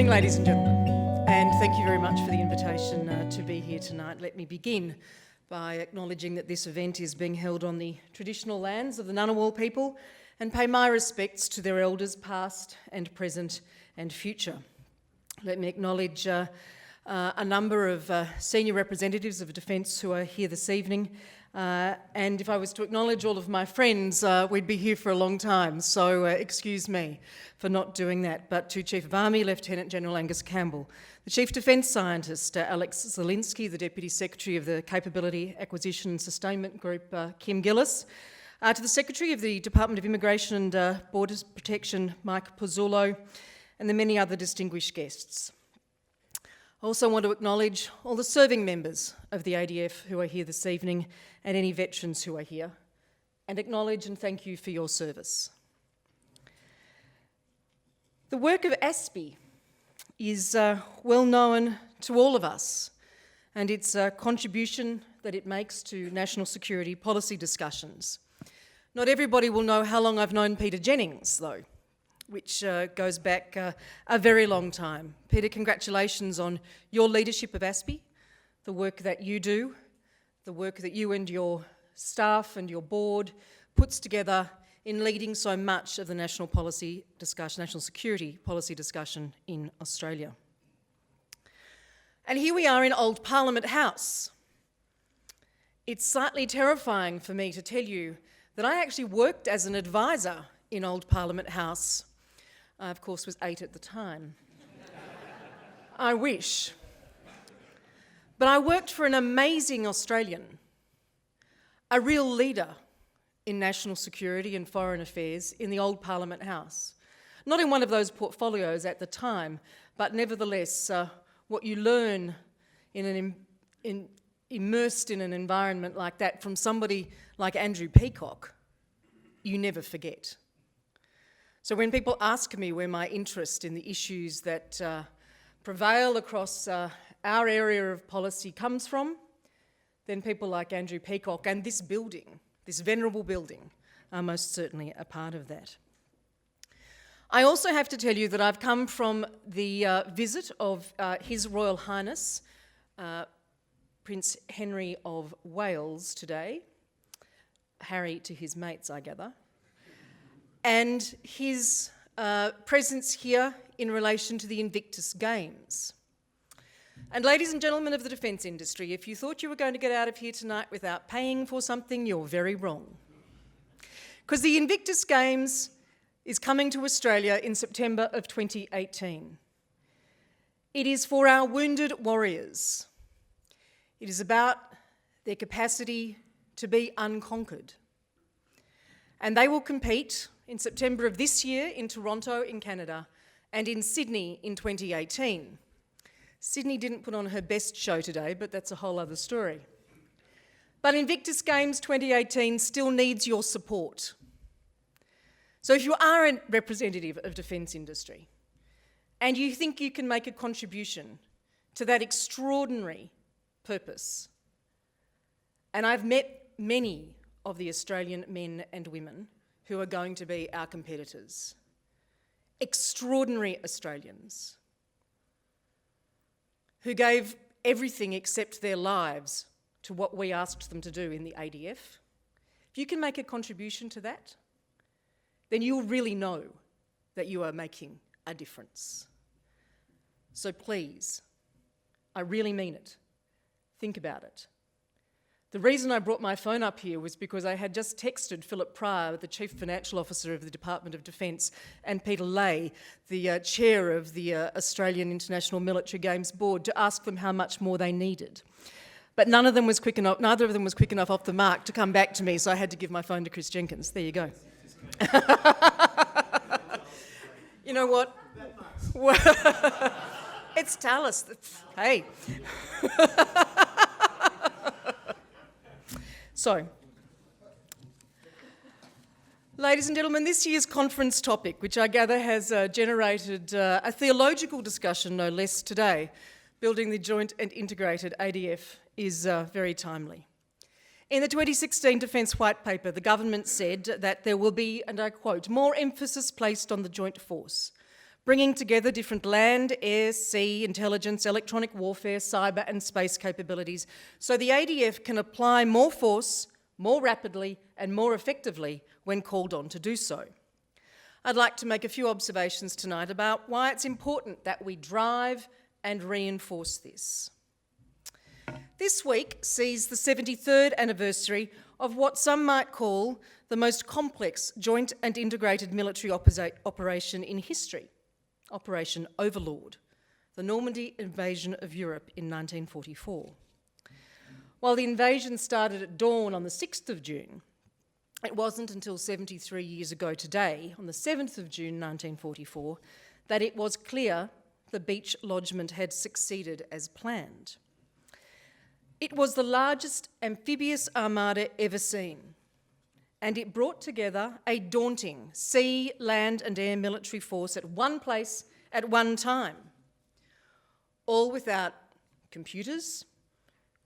evening, ladies and gentlemen, and thank you very much for the invitation to be here tonight. Let me begin by acknowledging that this event is being held on the traditional lands of the Ngunnawal people and pay my respects to their elders past and present and future. Let me acknowledge a number of senior representatives of Defence who are here this evening, and if I was to acknowledge all of my friends, we'd be here for a long time, so excuse me for not doing that. But to Chief of Army, Lieutenant General Angus Campbell, the Chief Defence Scientist, Alex Zielinski, the Deputy Secretary of the Capability Acquisition and Sustainment Group, Kim Gillis, to the Secretary of the Department of Immigration and Border Protection, Mike Pozzullo, and the many other distinguished guests. I also want to acknowledge all the serving members of the ADF who are here this evening and any veterans who are here, and acknowledge and thank you for your service. The work of ASPI is well known to all of us, and its contribution that it makes to national security policy discussions. Not everybody will know how long I've known Peter Jennings, though, which goes back a very long time. Peter, congratulations on your leadership of ASPI, the work that you do, the work that you and your staff and your board puts together in leading so much of the national policy discussion, national security policy discussion in Australia. And here we are in Old Parliament House. It's slightly terrifying for me to tell you that I actually worked as an advisor in Old Parliament House. I, of course, was 8 at the time. I wish. But I worked for an amazing Australian, a real leader in national security and foreign affairs in the Old Parliament House. Not in one of those portfolios at the time, but nevertheless, what you learn immersed in an environment like that from somebody like Andrew Peacock, you never forget. So when people ask me where my interest in the issues that prevail across our area of policy comes from, then people like Andrew Peacock and this building, this venerable building, are most certainly a part of that. I also have to tell you that I've come from the visit of His Royal Highness, Prince Henry of Wales today, Harry to his mates, I gather, and his presence here in relation to the Invictus Games. And ladies and gentlemen of the defence industry, if you thought you were going to get out of here tonight without paying for something, you're very wrong. Because the Invictus Games is coming to Australia in September of 2018. It is for our wounded warriors. It is about their capacity to be unconquered. And they will compete in September of this year in Toronto in Canada and in Sydney in 2018. Sydney didn't put on her best show today, but that's a whole other story. But Invictus Games 2018 still needs your support. So if you are a representative of defence industry and you think you can make a contribution to that extraordinary purpose, and I've met many of the Australian men and women who are going to be our competitors, extraordinary Australians who gave everything except their lives to what we asked them to do in the ADF. If you can make a contribution to that, then you'll really know that you are making a difference. So please, I really mean it, think about it. The reason I brought my phone up here was because I had just texted Philip Pryor, the Chief Financial Officer of the Department of Defence, and Peter Lay, the Chair of the Australian International Military Games Board, to ask them how much more they needed. But neither of them was quick enough off the mark to come back to me, so I had to give my phone to Chris Jenkins. There you go. You know what? It's Tallis. Hey. So, ladies and gentlemen, this year's conference topic, which I gather has generated a theological discussion, no less, today, building the joint and integrated ADF, is very timely. In the 2016 Defence White Paper, the government said that there will be, and I quote, more emphasis placed on the joint force, bringing together different land, air, sea, intelligence, electronic warfare, cyber and space capabilities, so the ADF can apply more force, more rapidly and more effectively when called on to do so. I'd like to make a few observations tonight about why it's important that we drive and reinforce this. This week sees the 73rd anniversary of what some might call the most complex joint and integrated military operation in history, Operation Overlord, the Normandy invasion of Europe in 1944. While the invasion started at dawn on the 6th of June, it wasn't until 73 years ago today, on the 7th of June 1944, that it was clear the beach lodgement had succeeded as planned. It was the largest amphibious armada ever seen, and it brought together a daunting sea, land and air military force at one place at one time, all without computers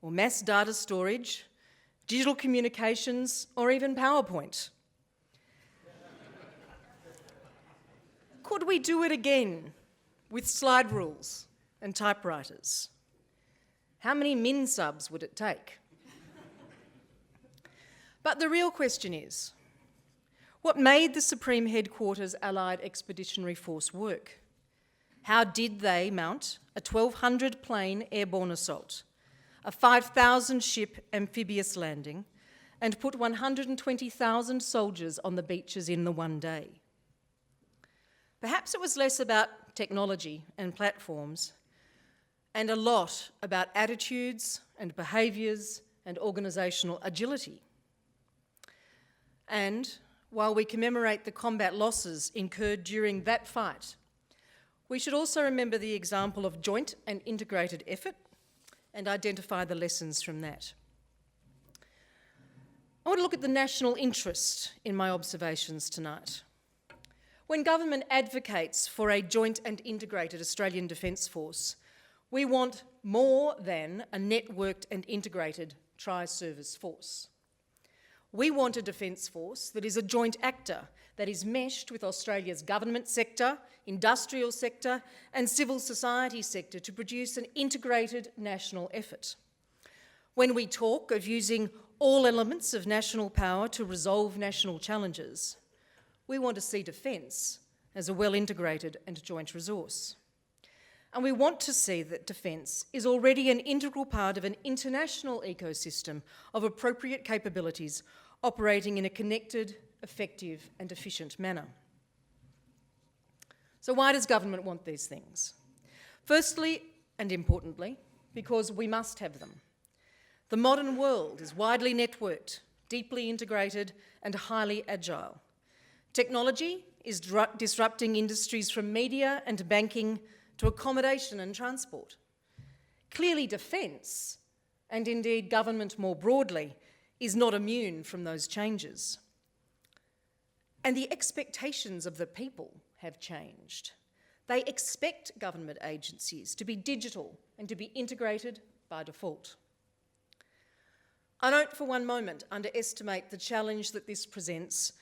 or mass data storage, digital communications, or even PowerPoint. Could we do it again with slide rules and typewriters? How many min subs would it take? But the real question is, what made the Supreme Headquarters Allied Expeditionary Force work? How did they mount a 1,200 plane airborne assault, a 5,000 ship amphibious landing, and put 120,000 soldiers on the beaches in the one day? Perhaps it was less about technology and platforms and a lot about attitudes and behaviours and organisational agility. And while we commemorate the combat losses incurred during that fight, we should also remember the example of joint and integrated effort and identify the lessons from that. I want to look at the national interest in my observations tonight. When government advocates for a joint and integrated Australian Defence Force, we want more than a networked and integrated tri-service force. We want a defence force that is a joint actor, that is meshed with Australia's government sector, industrial sector and civil society sector to produce an integrated national effort. When we talk of using all elements of national power to resolve national challenges, we want to see defence as a well-integrated and joint resource. And we want to see that defence is already an integral part of an international ecosystem of appropriate capabilities operating in a connected, effective and efficient manner. So why does government want these things? Firstly, and importantly, because we must have them. The modern world is widely networked, deeply integrated and highly agile. Technology is disrupting industries from media and banking to accommodation and transport. Clearly defence, and indeed government more broadly, is not immune from those changes. And the expectations of the people have changed. They expect government agencies to be digital and to be integrated by default. I don't for one moment underestimate the challenge that this presents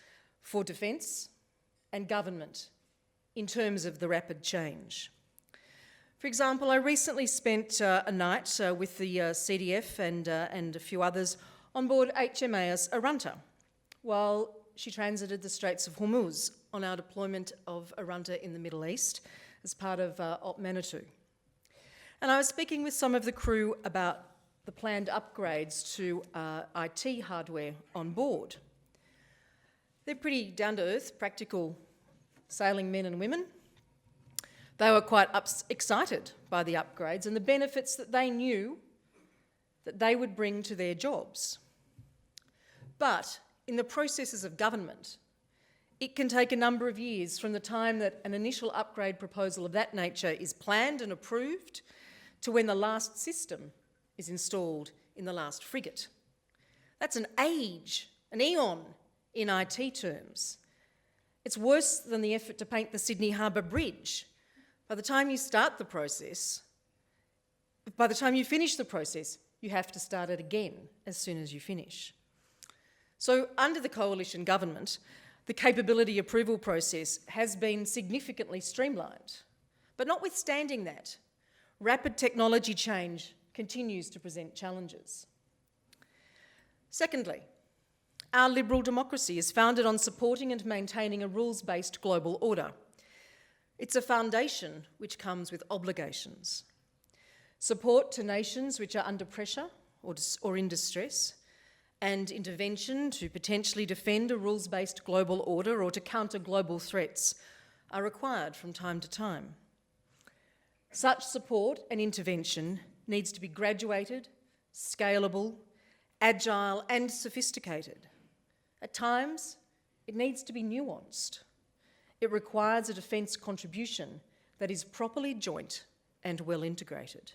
for defence and government in terms of the rapid change. For example, I recently spent a night with the CDF and a few others on board HMAS Arunta while she transited the Straits of Hormuz on our deployment of Arunta in the Middle East as part of Op Manitou. And I was speaking with some of the crew about the planned upgrades to IT hardware on board. They're pretty down-to-earth, practical sailing men and women. They were quite excited by the upgrades and the benefits that they knew that they would bring to their jobs. But in the processes of government, it can take a number of years from the time that an initial upgrade proposal of that nature is planned and approved to when the last system is installed in the last frigate. That's an age, an eon in IT terms. It's worse than the effort to paint the Sydney Harbour Bridge. By the time you start the process, by the time you finish the process, you have to start it again as soon as you finish. So under the coalition government, The capability approval process has been significantly streamlined. But notwithstanding that, rapid technology change continues to present challenges. Secondly, our liberal democracy is founded on supporting and maintaining a rules-based global order. It's a foundation which comes with obligations. Support to nations which are under pressure or in distress, and intervention to potentially defend a rules-based global order or to counter global threats are required from time to time. Such support and intervention needs to be graduated, scalable, agile and sophisticated. At times, it needs to be nuanced. It requires a defence contribution that is properly joint and well integrated.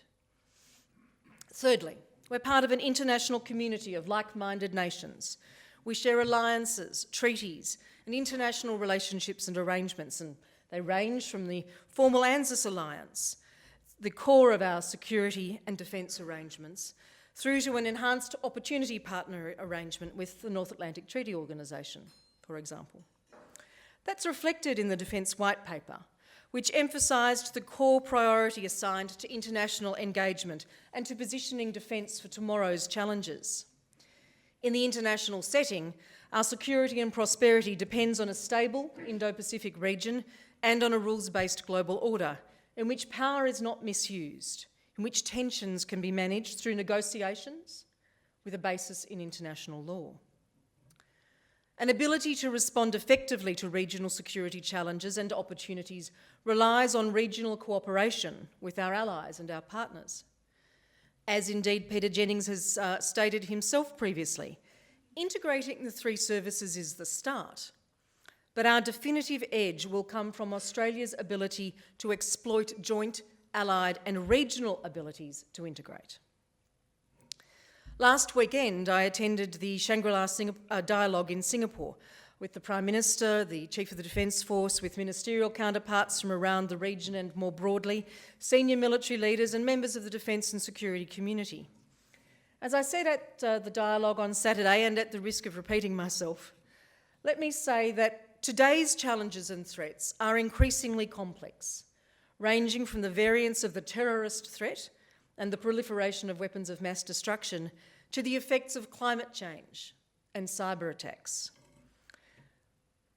Thirdly, we're part of an international community of like-minded nations. We share alliances, treaties, and international relationships and arrangements, and they range from the formal ANZUS alliance, the core of our security and defence arrangements, through to an enhanced opportunity partner arrangement with the North Atlantic Treaty Organisation, for example. That's reflected in the Defence White Paper, which emphasised the core priority assigned to international engagement and to positioning defence for tomorrow's challenges. In the international setting, our security and prosperity depends on a stable Indo-Pacific region and on a rules-based global order in which power is not misused, in which tensions can be managed through negotiations with a basis in international law. An ability to respond effectively to regional security challenges and opportunities relies on regional cooperation with our allies and our partners. As indeed Peter Jennings has stated himself previously, integrating the three services is the start, but our definitive edge will come from Australia's ability to exploit joint, allied and regional abilities to integrate. Last weekend, I attended the Shangri-La dialogue in Singapore with the Prime Minister, the Chief of the Defence Force, with ministerial counterparts from around the region and more broadly, senior military leaders and members of the defence and security community. As I said at the dialogue on Saturday, and at the risk of repeating myself, let me say that today's challenges and threats are increasingly complex, ranging from the variance of the terrorist threat and the proliferation of weapons of mass destruction to the effects of climate change and cyber attacks.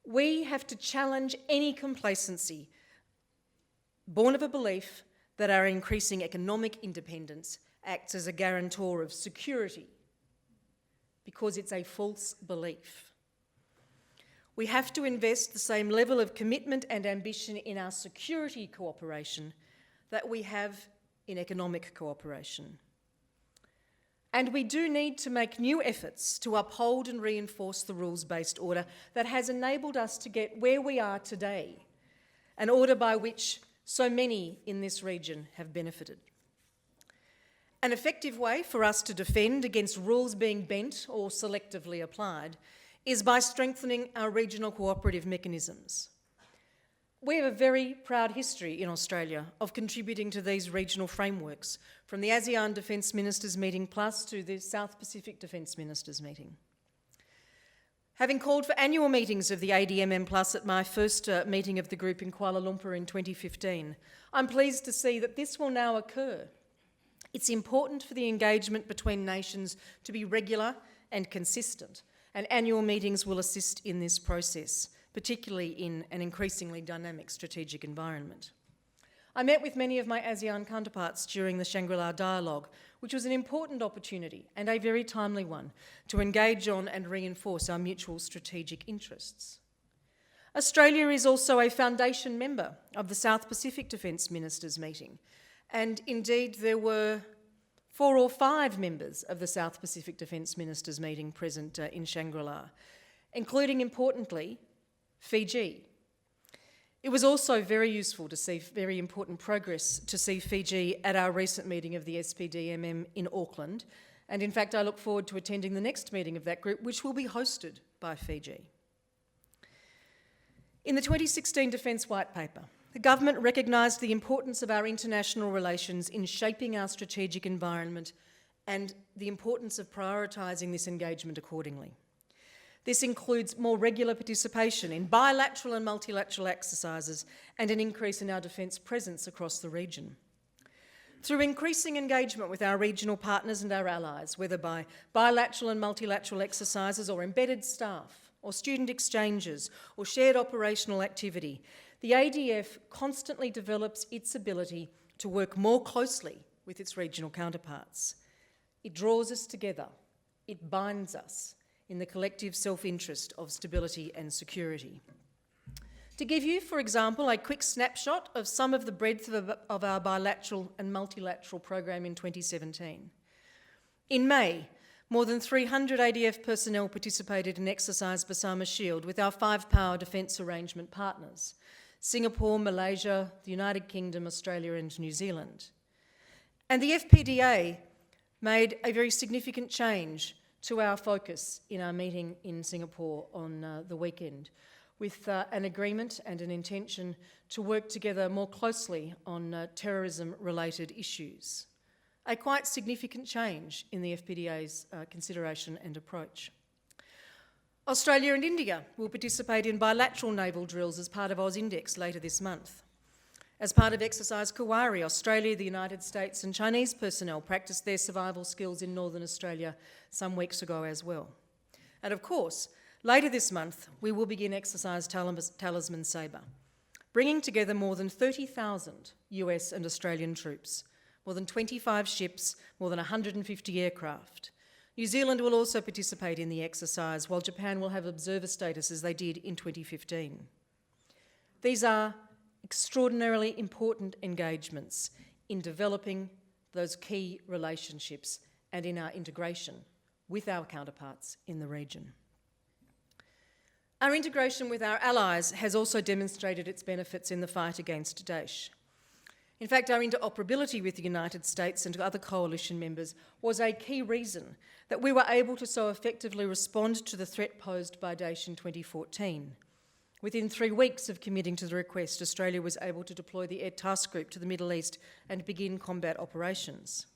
We have to challenge any complacency born of a belief that our increasing economic independence acts as a guarantor of security, because it's a false belief. We have to invest the same level of commitment and ambition in our security cooperation that we have in economic cooperation. And we do need to make new efforts to uphold and reinforce the rules-based order that has enabled us to get where we are today, an order by which so many in this region have benefited. An effective way for us to defend against rules being bent or selectively applied is by strengthening our regional cooperative mechanisms. We have a very proud history in Australia of contributing to these regional frameworks, from the ASEAN Defence Ministers Meeting Plus to the South Pacific Defence Ministers Meeting. Having called for annual meetings of the ADMM Plus at my first meeting of the group in Kuala Lumpur in 2015, I'm pleased to see that this will now occur. It's important for the engagement between nations to be regular and consistent, and annual meetings will assist in this process, particularly in an increasingly dynamic strategic environment. I met with many of my ASEAN counterparts during the Shangri-La dialogue, which was an important opportunity and a very timely one to engage on and reinforce our mutual strategic interests. Australia is also a foundation member of the South Pacific Defence Ministers Meeting, and indeed there were 4 or 5 members of the South Pacific Defence Ministers Meeting present in Shangri-La, including, importantly, Fiji. It was also very useful to see very important progress to see Fiji at our recent meeting of the SPDMM in Auckland, and in fact I look forward to attending the next meeting of that group, which will be hosted by Fiji. In the 2016 Defence White Paper, the government recognised the importance of our international relations in shaping our strategic environment and the importance of prioritising this engagement accordingly. This includes more regular participation in bilateral and multilateral exercises and an increase in our defence presence across the region. Through increasing engagement with our regional partners and our allies, whether by bilateral and multilateral exercises or embedded staff, or student exchanges, or shared operational activity, the ADF constantly develops its ability to work more closely with its regional counterparts. It draws us together. It binds us in the collective self-interest of stability and security. To give you, for example, a quick snapshot of some of the breadth of our bilateral and multilateral program in 2017. In May, more than 300 ADF personnel participated in Exercise Bersama Shield with our 5-power defence arrangement partners: Singapore, Malaysia, the United Kingdom, Australia and New Zealand. And the FPDA made a very significant change to our focus in our meeting in Singapore on the weekend, with an agreement and an intention to work together more closely on terrorism-related issues. A quite significant change in the FPDA's consideration and approach. Australia and India will participate in bilateral naval drills as part of AUSINDEX later this month. As part of Exercise Kawari, Australia, the United States and Chinese personnel practiced their survival skills in Northern Australia some weeks ago as well. And of course, later this month, we will begin Exercise Talisman Sabre, bringing together more than 30,000 US and Australian troops, more than 25 ships, more than 150 aircraft. New Zealand will also participate in the exercise, while Japan will have observer status as they did in 2015. These are extraordinarily important engagements in developing those key relationships and in our integration with our counterparts in the region. Our integration with our allies has also demonstrated its benefits in the fight against Daesh. In fact, our interoperability with the United States and other coalition members was a key reason that we were able to so effectively respond to the threat posed by Daesh in 2014. Within 3 weeks of committing to the request, Australia was able to deploy the Air Task Group to the Middle East and begin combat operations.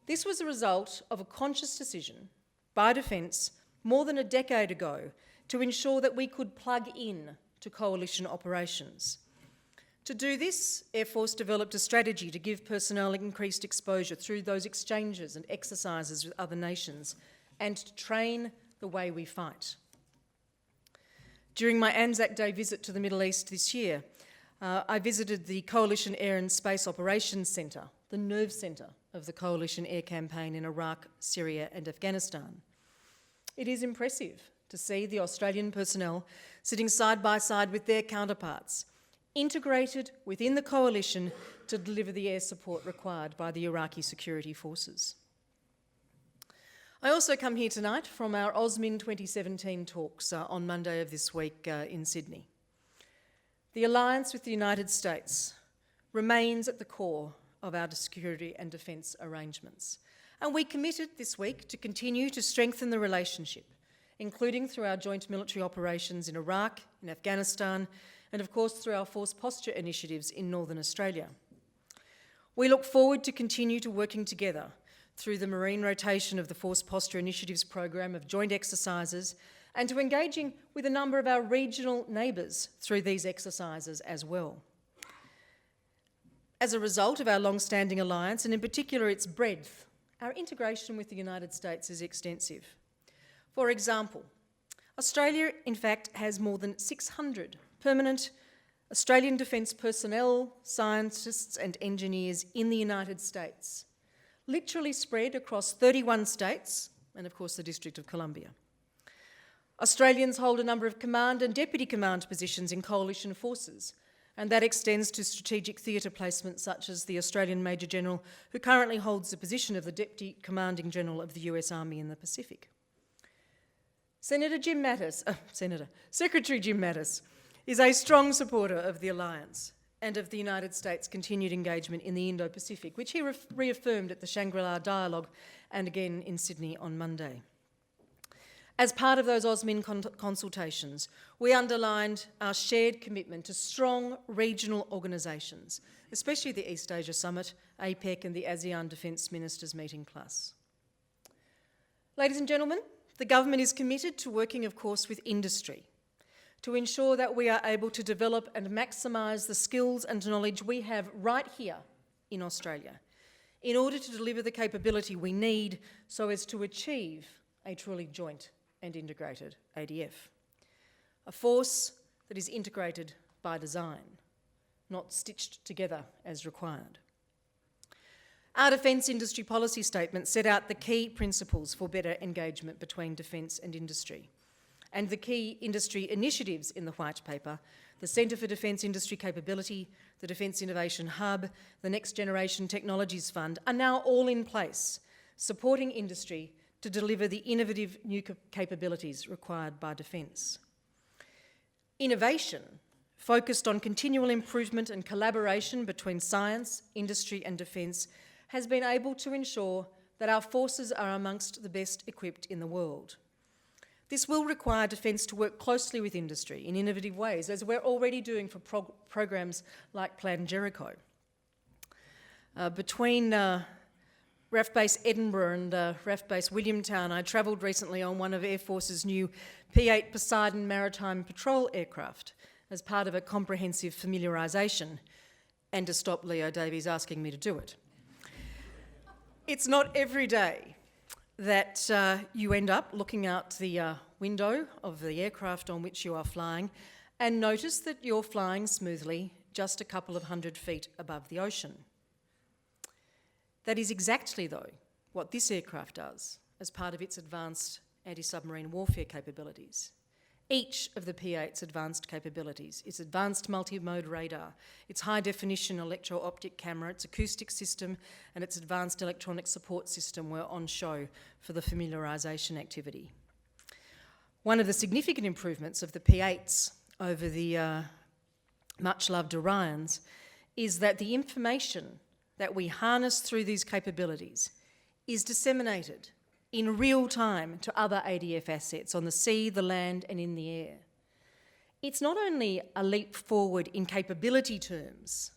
This was a result of a conscious decision by Defence more than a decade ago to ensure that we could plug in to coalition operations. To do this, Air Force developed a strategy to give personnel increased exposure through those exchanges and exercises with other nations and to train the way we fight. During my Anzac Day visit to the Middle East this year, I visited the Coalition Air and Space Operations Centre, the nerve centre of the Coalition Air Campaign in Iraq, Syria and Afghanistan. It is impressive to see the Australian personnel sitting side by side with their counterparts, integrated within the coalition to deliver the air support required by the Iraqi security forces. I also come here tonight from our AUSMIN 2017 talks on Monday of this week in Sydney. The alliance with the United States remains at the core of our security and defence arrangements, and we committed this week to continue to strengthen the relationship, including through our joint military operations in Iraq, in Afghanistan, and of course through our force posture initiatives in Northern Australia. We look forward to continue to working together through the marine rotation of the Force Posture Initiatives program of joint exercises and to engaging with a number of our regional neighbours through these exercises as well. As a result of our long-standing alliance, and in particular its breadth, our integration with the United States is extensive. For example, Australia, in fact, has more than 600 permanent Australian Defence personnel, scientists and engineers in the United States, literally spread across 31 states and, of course, the District of Columbia. Australians hold a number of command and deputy command positions in coalition forces, and that extends to strategic theatre placements such as the Australian Major General, who currently holds the position of the Deputy Commanding General of the US Army in the Pacific. Secretary Jim Mattis is a strong supporter of the alliance and of the United States' continued engagement in the Indo-Pacific, which he reaffirmed at the Shangri-La Dialogue and again in Sydney on Monday. As part of those AUSMIN consultations, we underlined our shared commitment to strong regional organisations, especially the East Asia Summit, APEC and the ASEAN Defence Ministers Meeting Plus. Ladies and gentlemen, The government is committed to working, of course, with industry to ensure that we are able to develop and maximise the skills and knowledge we have right here in Australia in order to deliver the capability we need so as to achieve a truly joint and integrated ADF. A force that is integrated by design, not stitched together as required. Our Defence Industry Policy Statement set out the key principles for better engagement between defence and industry, and the key industry initiatives in the White Paper, the Centre for Defence Industry Capability, the Defence Innovation Hub, the Next Generation Technologies Fund, are now all in place, supporting industry to deliver the innovative new capabilities required by defence. Innovation, focused on continual improvement and collaboration between science, industry and defence, has been able to ensure that our forces are amongst the best equipped in the world. This will require defence to work closely with industry in innovative ways, as we're already doing for programs like Plan Jericho. Between RAF Base Edinburgh and RAF Base Williamtown, I travelled recently on one of Air Force's new P-8 Poseidon maritime patrol aircraft as part of a comprehensive familiarisation, and to stop Leo Davies asking me to do it. It's not every day that you end up looking out the window of the aircraft on which you are flying and notice that you're flying smoothly just a couple of 100 feet above the ocean. That is exactly, though, what this aircraft does as part of its advanced anti-submarine warfare capabilities. Each of the P-8's advanced capabilities, its advanced multi-mode radar, its high-definition electro-optic camera, its acoustic system and its advanced electronic support system were on show for the familiarisation activity. One of the significant improvements of the P-8s over the much-loved Orions is that the information that we harness through these capabilities is disseminated in real time to other ADF assets on the sea, the land and in the air. It's not only a leap forward in capability terms,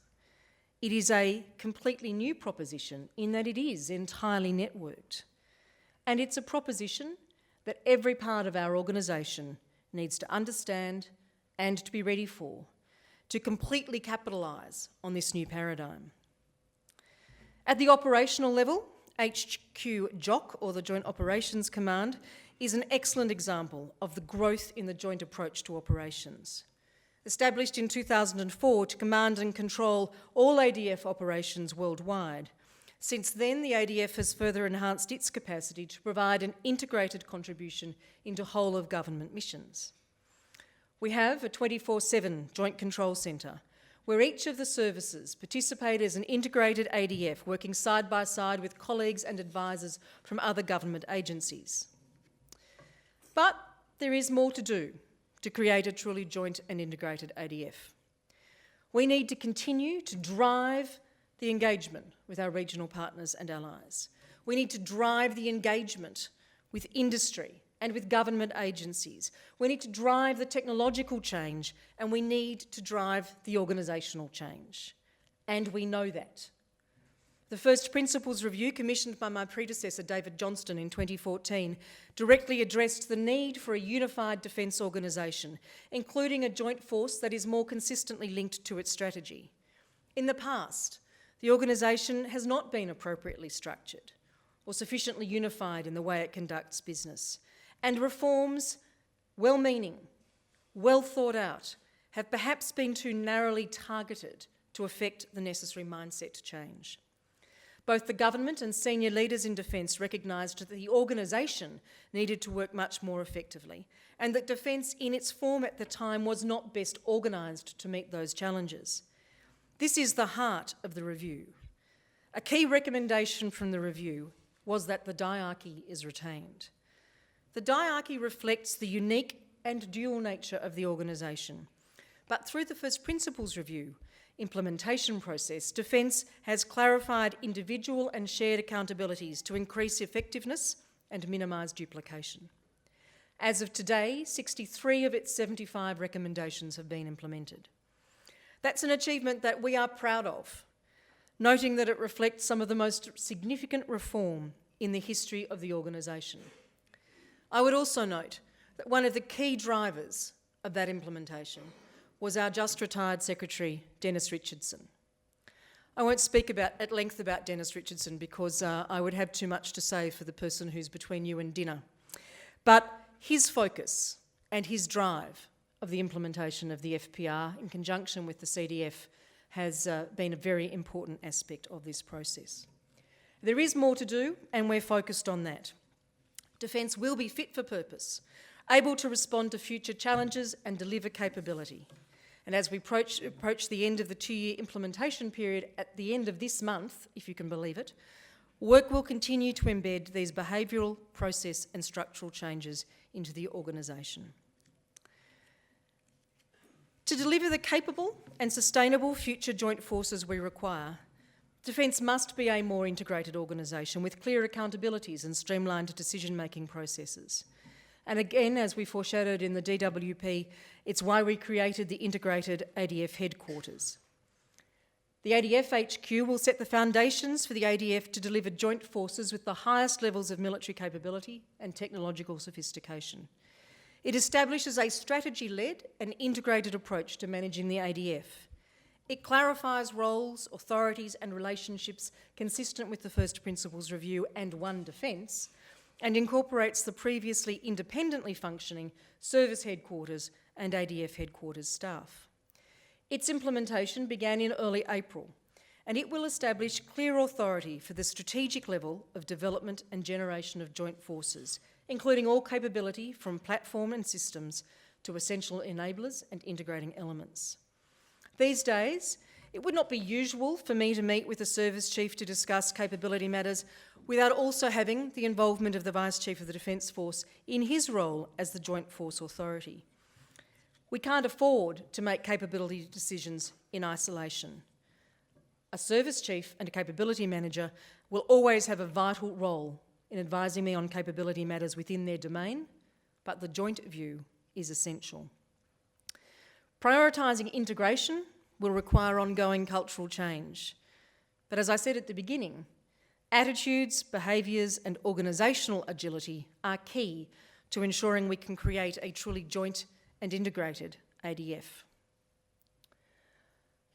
it is a completely new proposition in that it is entirely networked. And it's a proposition that every part of our organisation needs to understand and to be ready for, to completely capitalise on this new paradigm. At the operational level, HQ JOC, or the Joint Operations Command, is an excellent example of the growth in the joint approach to operations. Established in 2004 to command and control all ADF operations worldwide, since then the ADF has further enhanced its capacity to provide an integrated contribution into whole-of-government missions. We have a 24/7 Joint Control Centre, where each of the services participate as an integrated ADF, working side by side with colleagues and advisors from other government agencies. But there is more to do to create a truly joint and integrated ADF. We need to continue to drive the engagement with our regional partners and allies. We need to drive the engagement with industry and with government agencies. We need to drive the technological change, and we need to drive the organisational change. And we know that. The First Principles Review, commissioned by my predecessor David Johnston in 2014, directly addressed the need for a unified defence organisation, including a joint force that is more consistently linked to its strategy. In the past, the organisation has not been appropriately structured or sufficiently unified in the way it conducts business. And reforms, well-meaning, well thought out, have perhaps been too narrowly targeted to effect the necessary mindset change. Both the government and senior leaders in defence recognised that the organisation needed to work much more effectively, and that defence in its form at the time was not best organised to meet those challenges. This is the heart of the review. A key recommendation from the review was that the diarchy is retained. The diarchy reflects the unique and dual nature of the organisation. But through the First Principles Review implementation process, Defence has clarified individual and shared accountabilities to increase effectiveness and minimise duplication. As of today, 63 of its 75 recommendations have been implemented. That's an achievement that we are proud of, noting that it reflects some of the most significant reform in the history of the organisation. I would also note that one of the key drivers of that implementation was our just retired Secretary, Dennis Richardson. I won't speak at length about Dennis Richardson because I would have too much to say for the person who's between you and dinner. But his focus and his drive of the implementation of the FPR in conjunction with the CDF has been a very important aspect of this process. There is more to do, and we're focused on that. Defence will be fit for purpose, able to respond to future challenges and deliver capability. And as we approach the end of the 2-year implementation period at the end of this month, if you can believe it, work will continue to embed these behavioural, process and structural changes into the organisation. To deliver the capable and sustainable future joint forces we require, Defence must be a more integrated organisation with clear accountabilities and streamlined decision-making processes. And again, as we foreshadowed in the DWP, it's why we created the integrated ADF headquarters. The ADF HQ will set the foundations for the ADF to deliver joint forces with the highest levels of military capability and technological sophistication. It establishes a strategy-led and integrated approach to managing the ADF. It clarifies roles, authorities and relationships consistent with the First Principles Review and One Defence, and incorporates the previously independently functioning Service Headquarters and ADF Headquarters staff. Its implementation began in early April, and it will establish clear authority for the strategic level of development and generation of joint forces, including all capability from platform and systems to essential enablers and integrating elements. These days, it would not be usual for me to meet with a service chief to discuss capability matters without also having the involvement of the Vice Chief of the Defence Force in his role as the Joint Force Authority. We can't afford to make capability decisions in isolation. A service chief and a capability manager will always have a vital role in advising me on capability matters within their domain, but the joint view is essential. Prioritising integration will require ongoing cultural change. But as I said at the beginning, attitudes, behaviours and organisational agility are key to ensuring we can create a truly joint and integrated ADF.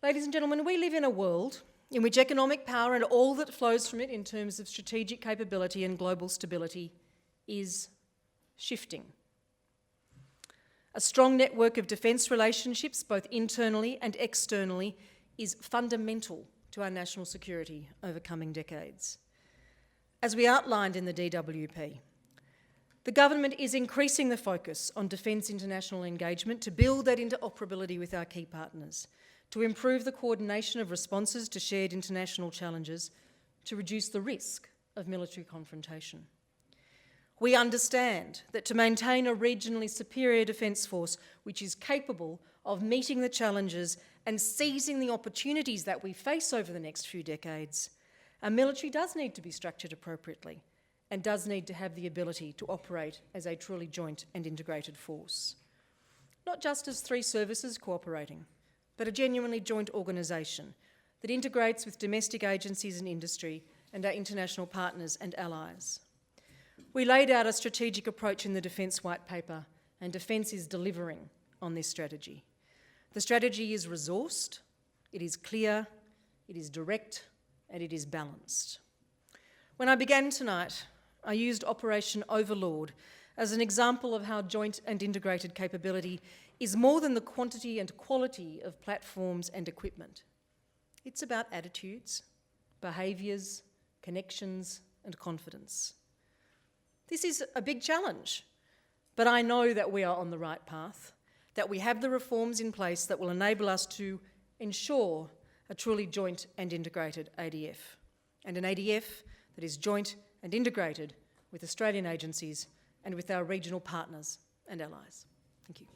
Ladies and gentlemen, we live in a world in which economic power and all that flows from it in terms of strategic capability and global stability is shifting. A strong network of defence relationships, both internally and externally, is fundamental to our national security over coming decades. As we outlined in the DWP, the government is increasing the focus on defence international engagement to build that interoperability with our key partners, to improve the coordination of responses to shared international challenges, to reduce the risk of military confrontation. We understand that to maintain a regionally superior defence force which is capable of meeting the challenges and seizing the opportunities that we face over the next few decades, our military does need to be structured appropriately and does need to have the ability to operate as a truly joint and integrated force. Not just as three services cooperating, but a genuinely joint organisation that integrates with domestic agencies and industry and our international partners and allies. We laid out a strategic approach in the Defence White Paper, and Defence is delivering on this strategy. The strategy is resourced, it is clear, it is direct, and it is balanced. When I began tonight, I used Operation Overlord as an example of how joint and integrated capability is more than the quantity and quality of platforms and equipment. It's about attitudes, behaviours, connections, and confidence. This is a big challenge, but I know that we are on the right path, that we have the reforms in place that will enable us to ensure a truly joint and integrated ADF, and an ADF that is joint and integrated with Australian agencies and with our regional partners and allies. Thank you.